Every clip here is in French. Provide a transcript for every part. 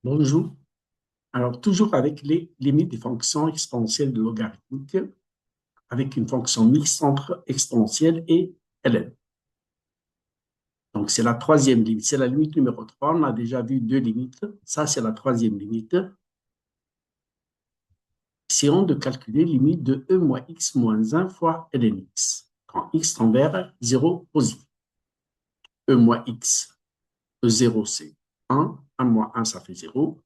Bonjour. Alors, toujours avec les limites des fonctions exponentielles de logarithmique, avec une fonction mixte entre exponentielle et ln. Donc, c'est la troisième limite. C'est la limite numéro 3. On a déjà vu deux limites. Ça, c'est la troisième limite. Essayons de calculer la limite de e moins x moins 1 fois ln x, quand x tend vers 0 positif. E moins x, E0, c'est 1. 1 moins 1, ça fait 0.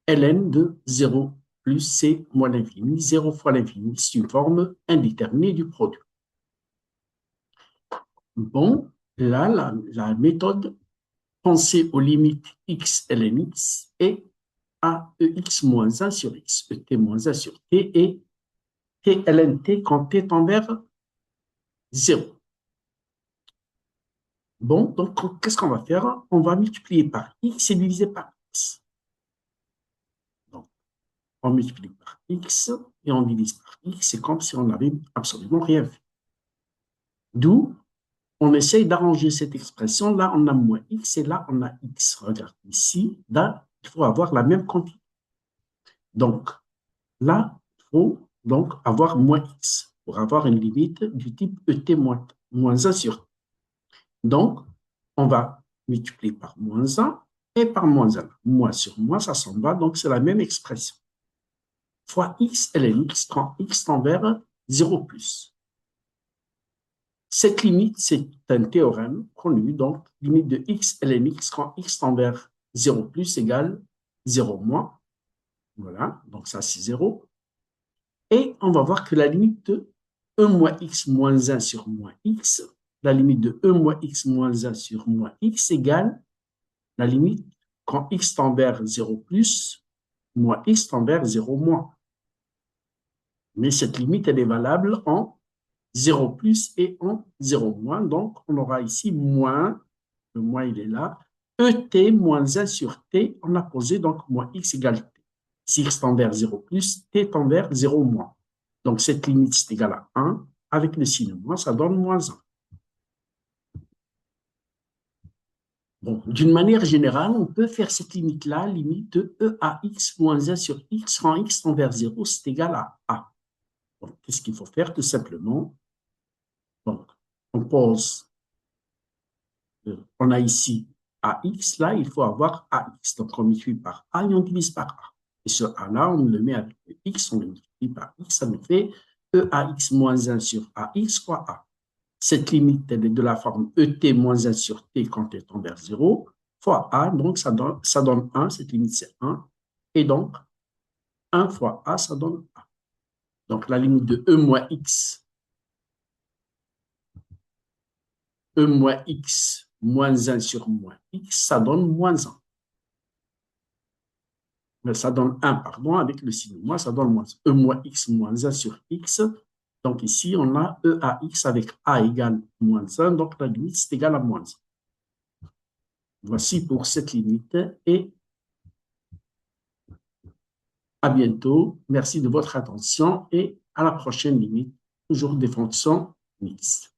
Ln de 0 plus c moins l'infini. 0 fois l'infini, c'est une forme indéterminée du produit. Bon, là, la méthode, pensée aux limites x ln x et à ex moins 1 sur x, et t moins 1 sur t et t ln t quand t tend vers 0. Bon, donc, qu'est-ce qu'on va faire? On va multiplier par x et diviser par x. Donc, on multiplie par x et on divise par x. C'est comme si on n'avait absolument rien fait. D'où on essaye d'arranger cette expression. Là, on a moins x et là, on a x. Regarde ici, là, il faut avoir la même quantité. Donc, là, il faut donc avoir moins x pour avoir une limite du type et moins 1 sur t. Donc, on va multiplier par moins 1 et par moins 1. Moins sur moins, ça s'en va, donc c'est la même expression. Fois x ln x quand x tend vers 0 plus. Cette limite, c'est un théorème connu, donc limite de x ln x quand x tend vers 0 plus égale 0 moins. Voilà, donc ça c'est 0. Et on va voir que la limite de e moins x moins 1 sur moins x, la limite de e moins x moins 1 sur moins x égale la limite quand x tend vers 0 plus, moins x tend vers 0 moins. Mais cette limite, elle est valable en 0 plus et en 0 moins. Donc, on aura ici moins, le moins il est là, et moins 1 sur t, on a posé donc moins x égale t. Si x tend vers 0 plus, t tend vers 0 moins. Donc, cette limite, c'est égal à 1. Avec le signe moins, ça donne moins 1. Bon, d'une manière générale, on peut faire cette limite-là, limite de e à x moins 1 sur x quand x tend vers 0, c'est égal à a. Donc, qu'est-ce qu'il faut faire? Tout simplement, donc, on pose, on a ici ax, là, il faut avoir ax. Donc, on multiplie par a et on divise par a. Et ce a-là, on le met avec le x, on le multiplie par x, ça nous fait e à x moins 1 sur ax fois a. Cette limite, elle est de la forme et moins 1 sur t quand t tend vers 0, fois a, donc ça donne 1, cette limite c'est 1, et donc 1 fois a, ça donne a. Donc la limite de e moins x moins 1 sur moins x, ça donne moins 1. Mais ça donne 1, pardon, avec le signe moins, ça donne moins 1. E moins x moins 1 sur x. Donc ici, on a e à x avec a égale moins 1, donc la limite, c'est égal à moins 1. Voici pour cette limite et à bientôt. Merci de votre attention et à la prochaine limite, toujours des fonctions mixtes.